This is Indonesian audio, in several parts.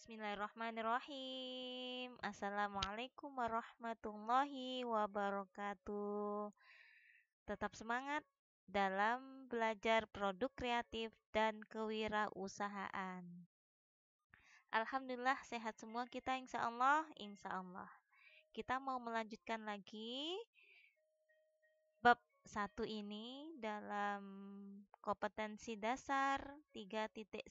Bismillahirrahmanirrahim. Assalamualaikum warahmatullahi wabarakatuh. Tetap semangat dalam belajar produk kreatif dan kewirausahaan. Alhamdulillah sehat semua kita insya Allah. Insya Allah. Kita mau melanjutkan lagi bab 1 ini dalam kompetensi dasar 3.11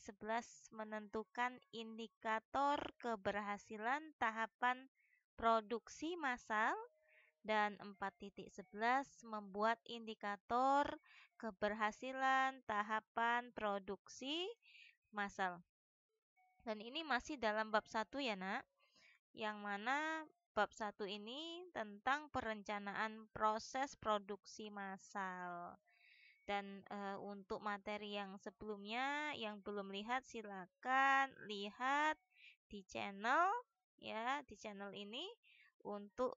menentukan indikator keberhasilan tahapan produksi massal dan 4.11 membuat indikator keberhasilan tahapan produksi massal. Dan ini masih dalam bab 1 ya nak, yang mana bab 1 ini tentang perencanaan proses produksi massal. Dan untuk materi yang sebelumnya yang belum lihat silakan lihat di channel ya, di channel ini untuk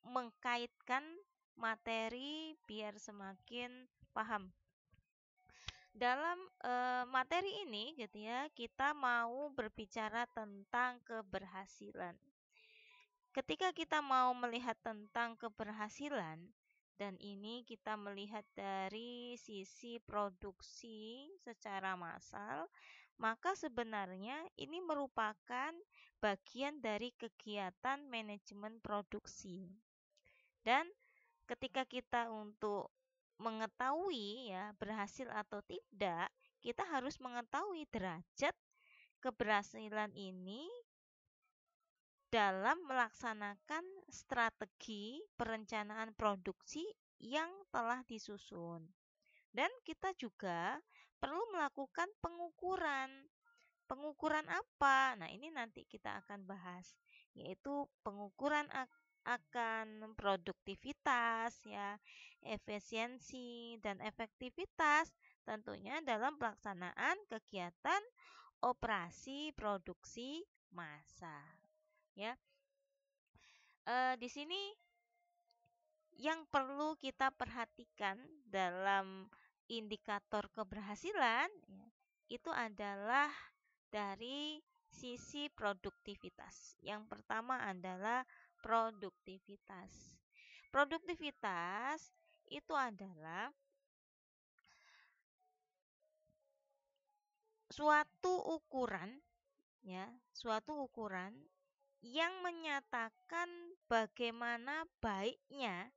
mengkaitkan materi biar semakin paham. Dalam materi ini gitu ya, kita mau berbicara tentang keberhasilan. Ketika kita mau melihat tentang keberhasilan, dan ini kita melihat dari sisi produksi secara massal, maka sebenarnya ini merupakan bagian dari kegiatan manajemen produksi. Dan ketika kita untuk mengetahui ya berhasil atau tidak, kita harus mengetahui derajat keberhasilan ini dalam melaksanakan strategi perencanaan produksi yang telah disusun. Dan kita juga perlu melakukan pengukuran. Pengukuran apa? Nah, ini nanti kita akan bahas, yaitu pengukuran akan produktivitas ya, efisiensi dan efektivitas tentunya dalam pelaksanaan kegiatan operasi produksi massal. Ya, di sini yang perlu kita perhatikan dalam indikator keberhasilan ya, itu adalah dari sisi produktivitas. Yang pertama adalah produktivitas. Produktivitas itu adalah suatu ukuran ya, suatu ukuran yang menyatakan bagaimana baiknya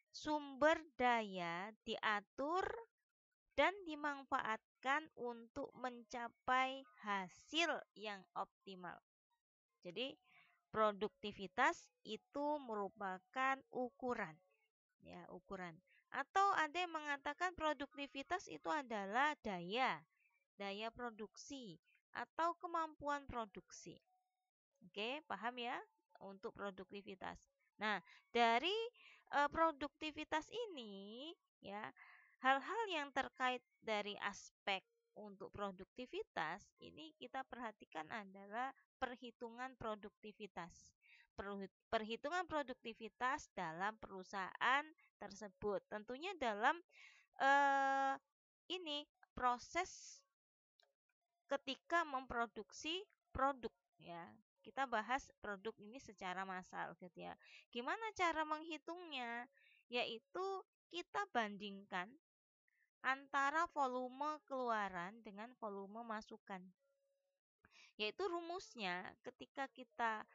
sumber daya diatur dan dimanfaatkan untuk mencapai hasil yang optimal. Jadi, produktivitas itu merupakan ukuran, ya, ukuran. Atau ada yang mengatakan produktivitas itu adalah daya produksi atau kemampuan produksi. Oke, paham ya untuk produktivitas. Nah, dari produktivitas ini ya, hal-hal yang terkait dari aspek untuk produktivitas ini kita perhatikan adalah perhitungan produktivitas. Perhitungan produktivitas dalam perusahaan tersebut. Tentunya dalam ini proses ketika memproduksi produk ya. Kita bahas produk ini secara massal gitu ya. Gimana cara menghitungnya? Yaitu kita bandingkan antara volume keluaran dengan volume masukan. Yaitu rumusnya ketika kita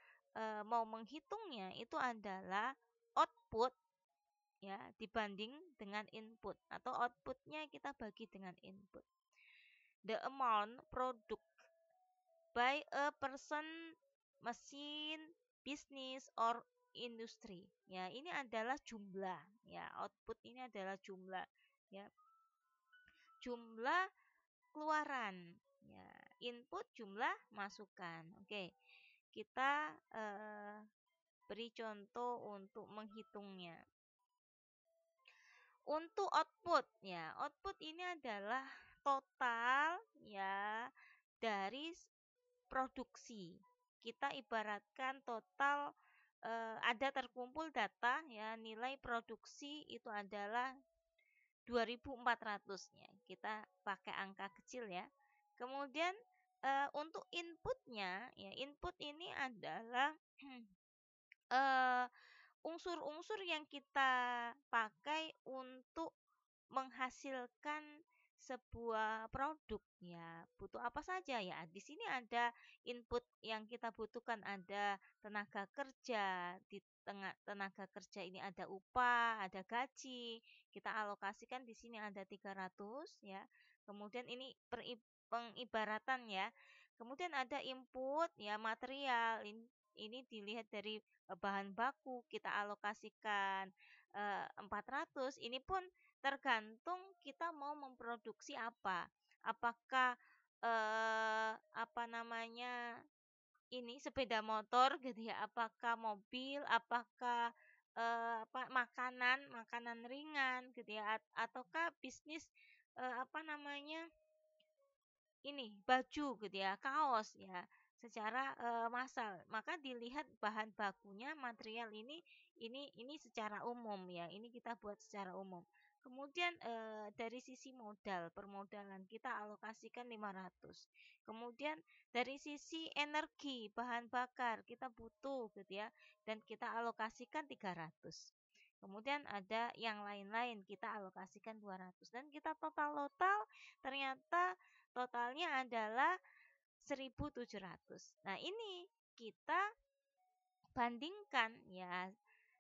mau menghitungnya itu adalah output ya dibanding dengan input atau outputnya kita bagi dengan input. The amount product by a person, machine, business or industry. Ya, ini adalah jumlah ya. Output ini adalah jumlah ya. Jumlah keluaran ya. Input jumlah masukan. Oke. Kita beri contoh untuk menghitungnya. Untuk output ya. Output ini adalah total ya dari produksi. Kita ibaratkan total ada terkumpul data ya nilai produksi itu adalah 2.400 ya. Kita pakai angka kecil ya. Kemudian untuk inputnya, ya input ini adalah eee, unsur-unsur yang kita pakai untuk menghasilkan sebuah produk ya, butuh apa saja ya. Di sini ada input yang kita butuhkan, ada tenaga kerja, di tengah tenaga kerja ini ada upah, ada gaji. Kita alokasikan di sini ada 300 ya. Kemudian ini pengibaratan ya. Kemudian ada input ya material. Ini dilihat dari bahan baku kita alokasikan 400. Ini pun tergantung kita mau memproduksi apa. Apakah apa namanya ini sepeda motor gitu ya, apakah mobil, apakah apa makanan, makanan ringan gitu ya, ataukah bisnis apa namanya ini baju gitu ya, kaos ya, secara, massal. Maka dilihat bahan bakunya, material ini secara umum ya, ini kita buat secara umum. Kemudian, dari sisi modal, permodalan kita alokasikan 500. Kemudian dari sisi energi, bahan bakar kita butuh gitu ya, dan kita alokasikan 300. Kemudian ada yang lain-lain, kita alokasikan 200 dan kita total-total ternyata totalnya adalah 1.700. Nah, ini kita bandingkan ya,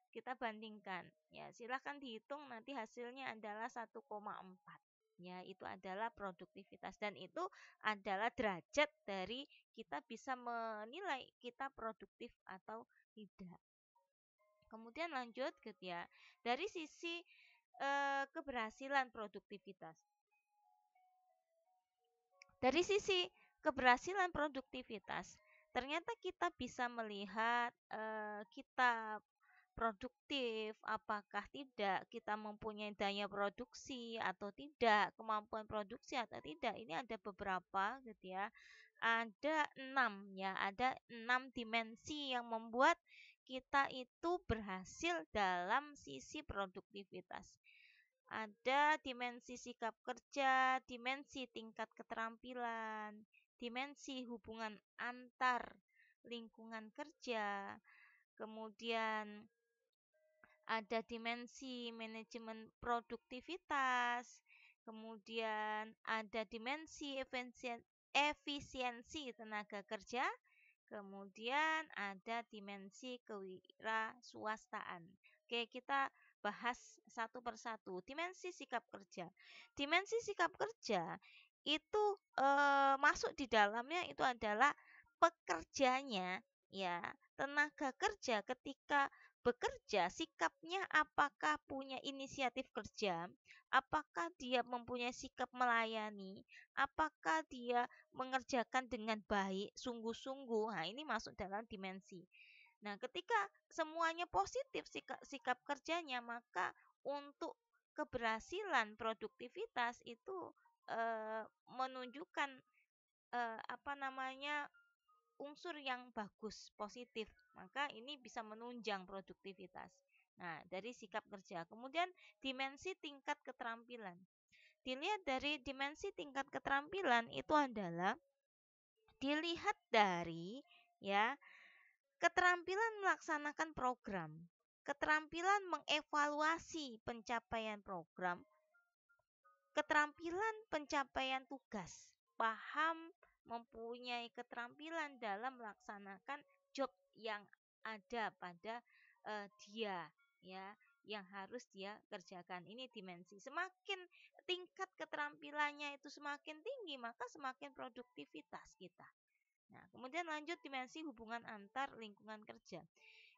kita bandingkan. Ya, silahkan dihitung nanti hasilnya adalah 1,4. Ya, itu adalah produktivitas dan itu adalah derajat dari kita bisa menilai kita produktif atau tidak. Kemudian lanjut gitu ya. Dari sisi keberhasilan produktivitas. Dari sisi keberhasilan produktivitas, ternyata kita bisa melihat, kita produktif apakah tidak, kita mempunyai daya produksi atau tidak, kemampuan produksi atau tidak. Ini ada beberapa gitu ya. Ada 6 ya, ada 6 dimensi yang membuat kita itu berhasil dalam sisi produktivitas. Ada dimensi sikap kerja, dimensi tingkat keterampilan, dimensi hubungan antar lingkungan kerja, kemudian ada dimensi manajemen produktivitas, kemudian ada dimensi efisiensi tenaga kerja, kemudian ada dimensi kewirausahaan. Oke, kita bahas satu persatu. Dimensi sikap kerja. Dimensi sikap kerja itu masuk di dalamnya itu adalah pekerjanya ya, tenaga kerja ketika bekerja sikapnya apakah punya inisiatif kerja, apakah dia mempunyai sikap melayani, apakah dia mengerjakan dengan baik, sungguh-sungguh. Nah, ini masuk dalam dimensi. Nah, ketika semuanya positif sikap kerjanya, maka untuk keberhasilan produktivitas itu menunjukkan apa namanya unsur yang bagus, positif. Maka ini bisa menunjang produktivitas. Nah, dari sikap kerja. Kemudian dimensi tingkat keterampilan. Dilihat dari dimensi tingkat keterampilan itu adalah dilihat dari ya keterampilan melaksanakan program, keterampilan mengevaluasi pencapaian program, keterampilan pencapaian tugas, paham mempunyai keterampilan dalam melaksanakan job yang ada pada dia ya yang harus dia kerjakan. Ini dimensi. Semakin tingkat keterampilannya itu semakin tinggi, maka semakin produktivitas kita. Nah, kemudian lanjut dimensi hubungan antar lingkungan kerja.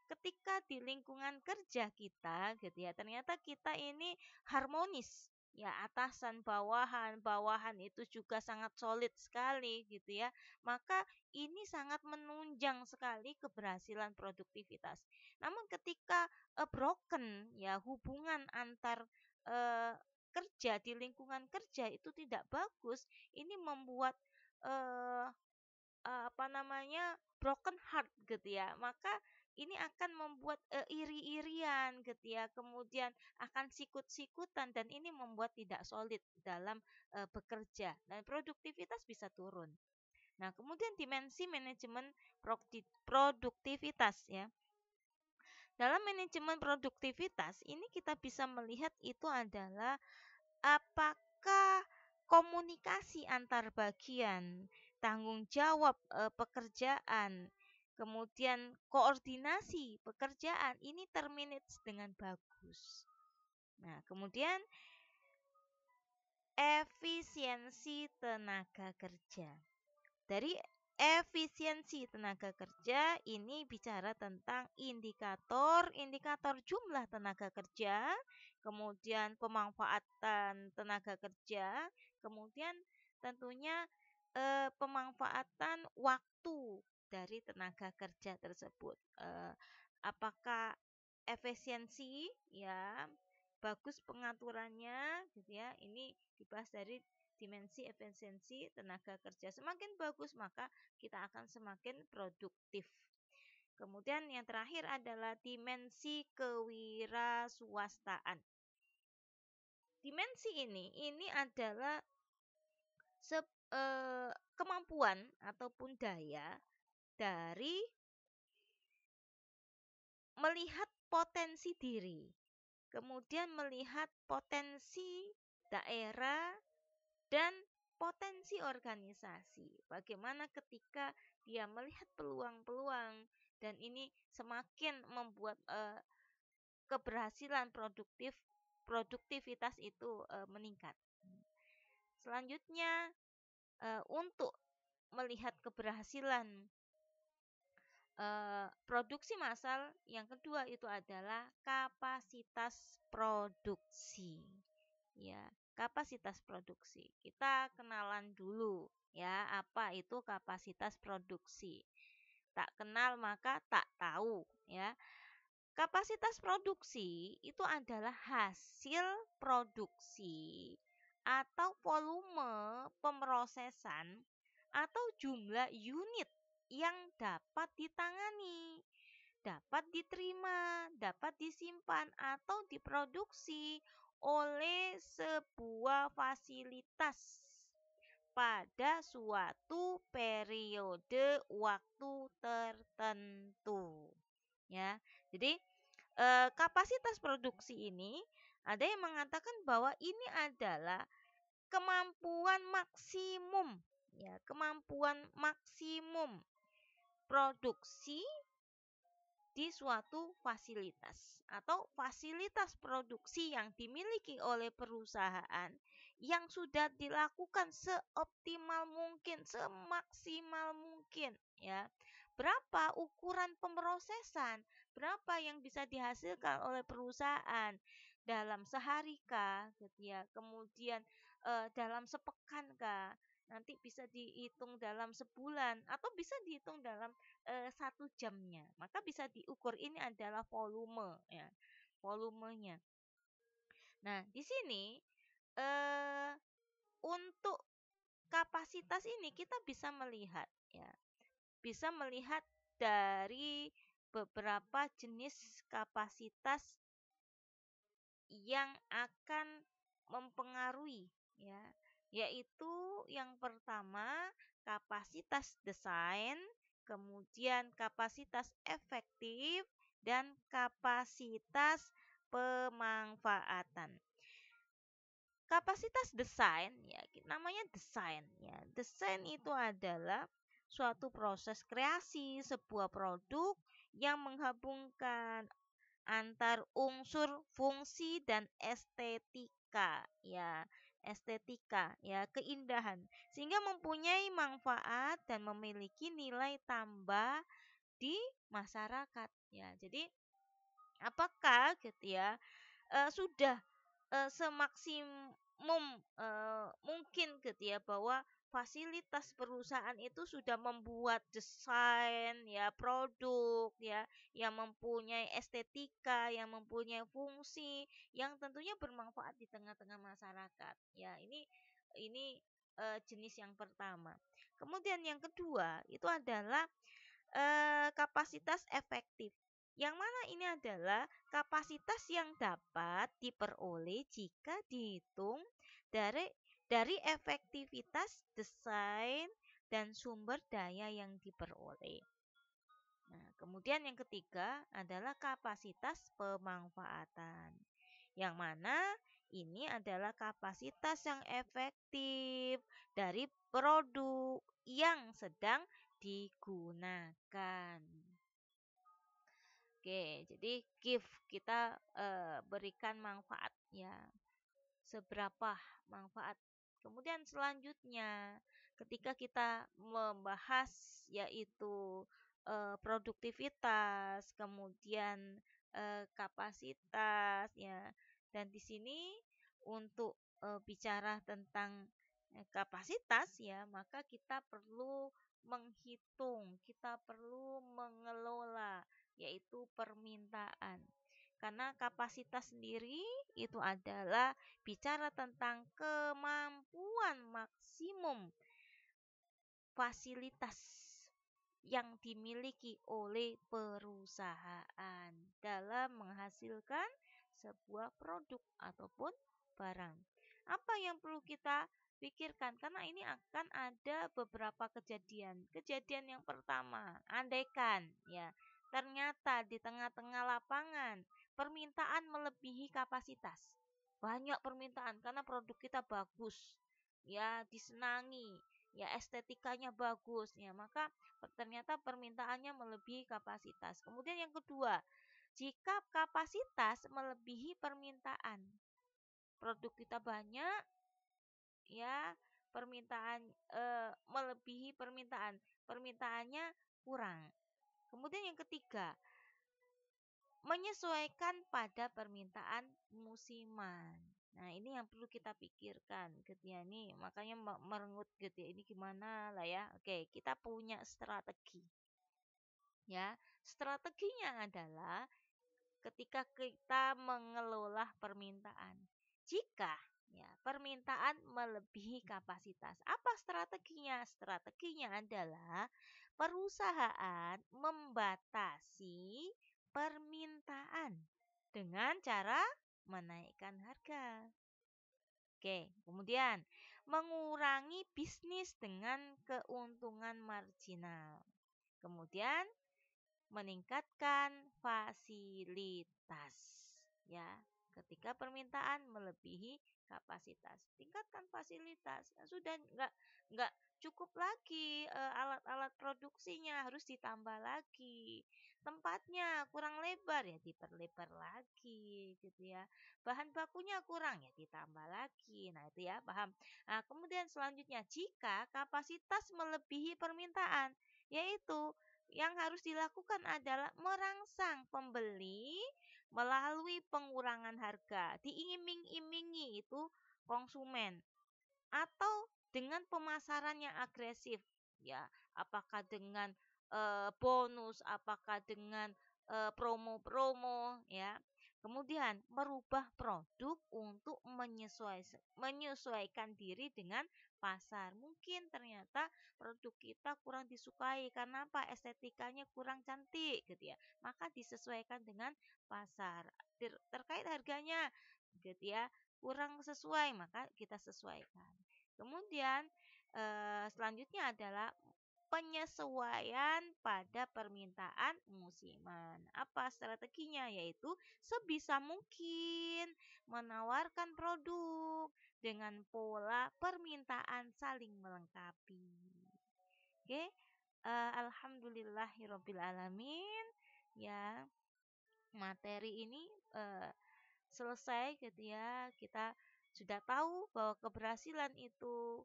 Ketika di lingkungan kerja kita gitu ya, ternyata kita ini harmonis. Ya, atasan bawahan, bawahan itu juga sangat solid sekali gitu ya. Maka ini sangat menunjang sekali keberhasilan produktivitas. Namun ketika broken ya hubungan antar eh, kerja di lingkungan kerja itu tidak bagus, ini membuat eh, apa namanya, broken heart gitu ya. Maka ini akan membuat, iri-irian gitu ya, kemudian akan sikut-sikutan dan ini membuat tidak solid dalam, bekerja dan produktivitas bisa turun. Nah, kemudian dimensi manajemen produktivitas ya. Dalam manajemen produktivitas ini kita bisa melihat itu adalah apakah komunikasi antar bagian, tanggung jawab pekerjaan, kemudian koordinasi pekerjaan ini termanage dengan bagus. Nah, kemudian efisiensi tenaga kerja. Dari efisiensi tenaga kerja ini bicara tentang indikator jumlah tenaga kerja, kemudian pemanfaatan tenaga kerja, kemudian tentunya pemanfaatan waktu dari tenaga kerja tersebut. Apakah efisiensi ya, bagus pengaturannya gitu ya. Ini dibahas dari dimensi efisiensi tenaga kerja. Semakin bagus maka kita akan semakin produktif. Kemudian yang terakhir adalah dimensi kewirausahaan. Dimensi ini adalah kemampuan ataupun daya dari melihat potensi diri, kemudian melihat potensi daerah dan potensi organisasi. Bagaimana ketika dia melihat peluang-peluang dan ini semakin membuat keberhasilan produktivitas itu meningkat. Selanjutnya untuk melihat keberhasilan produksi massal, yang kedua itu adalah kapasitas produksi. Ya, kapasitas produksi. Kita kenalan dulu ya, apa itu kapasitas produksi. Tak kenal maka tak tahu ya. Kapasitas produksi itu adalah hasil produksi atau volume pemrosesan atau jumlah unit yang dapat ditangani, dapat diterima, dapat disimpan atau diproduksi oleh sebuah fasilitas pada suatu periode waktu tertentu. Ya, jadi kapasitas produksi ini ada yang mengatakan bahwa ini adalah kemampuan maksimum, ya, kemampuan maksimum produksi di suatu fasilitas atau fasilitas produksi yang dimiliki oleh perusahaan yang sudah dilakukan seoptimal mungkin, semaksimal mungkin ya. Berapa ukuran pemrosesan, berapa yang bisa dihasilkan oleh perusahaan dalam sehari kah gitu ya. Kemudian dalam sepekan kah, nanti bisa dihitung dalam sebulan atau bisa dihitung dalam 1 jamnya. Maka bisa diukur ini adalah volume ya, volumenya. Nah, di sini untuk kapasitas ini kita bisa melihat ya, bisa melihat dari beberapa jenis kapasitas yang akan mempengaruhi ya, yaitu yang pertama kapasitas desain, kemudian kapasitas efektif dan kapasitas pemanfaatan. Kapasitas desain ya, namanya desain ya. Desain itu adalah suatu proses kreasi sebuah produk yang menggabungkan antar unsur fungsi dan estetika ya, keindahan sehingga mempunyai manfaat dan memiliki nilai tambah di masyarakat ya. Jadi apakah gitu ya sudah semaksimum mungkin gitu ya, bahwa fasilitas perusahaan itu sudah membuat desain ya produk ya yang mempunyai estetika, yang mempunyai fungsi yang tentunya bermanfaat di tengah-tengah masyarakat. Ya, ini jenis yang pertama. Kemudian yang kedua itu adalah kapasitas efektif. Yang mana ini adalah kapasitas yang dapat diperoleh jika dihitung dari efektivitas desain dan sumber daya yang diperoleh. Nah, kemudian yang ketiga adalah kapasitas pemanfaatan. Yang mana ini adalah kapasitas yang efektif dari produk yang sedang digunakan. Oke, jadi give kita berikan manfaat ya. Seberapa manfaat. Kemudian selanjutnya ketika kita membahas yaitu produktivitas, kemudian kapasitas ya. Dan di sini untuk bicara tentang kapasitas ya, maka kita perlu menghitung, kita perlu mengelola yaitu permintaan. Karena kapasitas sendiri itu adalah bicara tentang kemampuan maksimum fasilitas yang dimiliki oleh perusahaan dalam menghasilkan sebuah produk ataupun barang. Apa yang perlu kita pikirkan? Karena ini akan ada beberapa kejadian. Kejadian yang pertama, andaikan ya, ternyata di tengah-tengah lapangan permintaan melebihi kapasitas. Banyak permintaan karena produk kita bagus, ya disenangi, ya estetikanya bagus, ya maka ternyata permintaannya melebihi kapasitas. Kemudian yang kedua, jika kapasitas melebihi permintaan, produk kita banyak, ya permintaan melebihi permintaan, permintaannya kurang. Kemudian yang ketiga, menyesuaikan pada permintaan musiman. Nah, ini yang perlu kita pikirkan gitu ya. Nih, makanya merengut gitu ya. Ini gimana lah ya. Oke, kita punya strategi. Ya, strateginya adalah ketika kita mengelola permintaan. Jika ya permintaan melebihi kapasitas. Apa strateginya? Strateginya adalah perusahaan membatasi permintaan dengan cara menaikkan harga. Oke, kemudian mengurangi bisnis dengan keuntungan marginal. Kemudian meningkatkan fasilitas ya. Ketika permintaan melebihi kapasitas, tingkatkan fasilitas. Nah, sudah nggak cukup lagi alat-alat produksinya, harus ditambah lagi. Tempatnya kurang lebar ya diperlebar lagi gitu ya. Bahan bakunya kurang ya ditambah lagi. Nah, itu ya, paham. Nah, kemudian selanjutnya jika kapasitas melebihi permintaan, yaitu yang harus dilakukan adalah merangsang pembeli melalui pengurangan harga, diiming-imingi itu konsumen atau dengan pemasaran yang agresif ya, apakah dengan bonus, apakah dengan promo-promo ya. Kemudian merubah produk untuk menyesuaikan diri dengan pasar. Mungkin ternyata produk kita kurang disukai karena apa? Estetikanya kurang cantik gitu ya. Maka disesuaikan dengan pasar. Terkait harganya gitu ya, kurang sesuai, maka kita sesuaikan. Kemudian selanjutnya adalah penyesuaian pada permintaan musiman. Apa strateginya? Yaitu sebisa mungkin menawarkan produk dengan pola permintaan saling melengkapi. Oke, alhamdulillahirabbil alamin. Ya, materi ini selesai gitu ya. Kita sudah tahu bahwa keberhasilan itu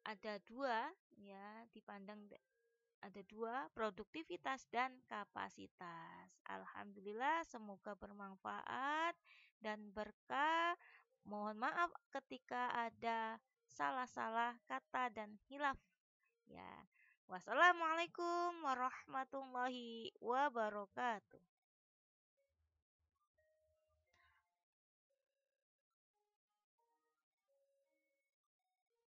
ada dua ya, dipandang ada dua, produktivitas dan kapasitas. Alhamdulillah, semoga bermanfaat dan berkah. Mohon maaf ketika ada salah-salah kata dan hilaf ya. Wassalamualaikum warahmatullahi wabarakatuh.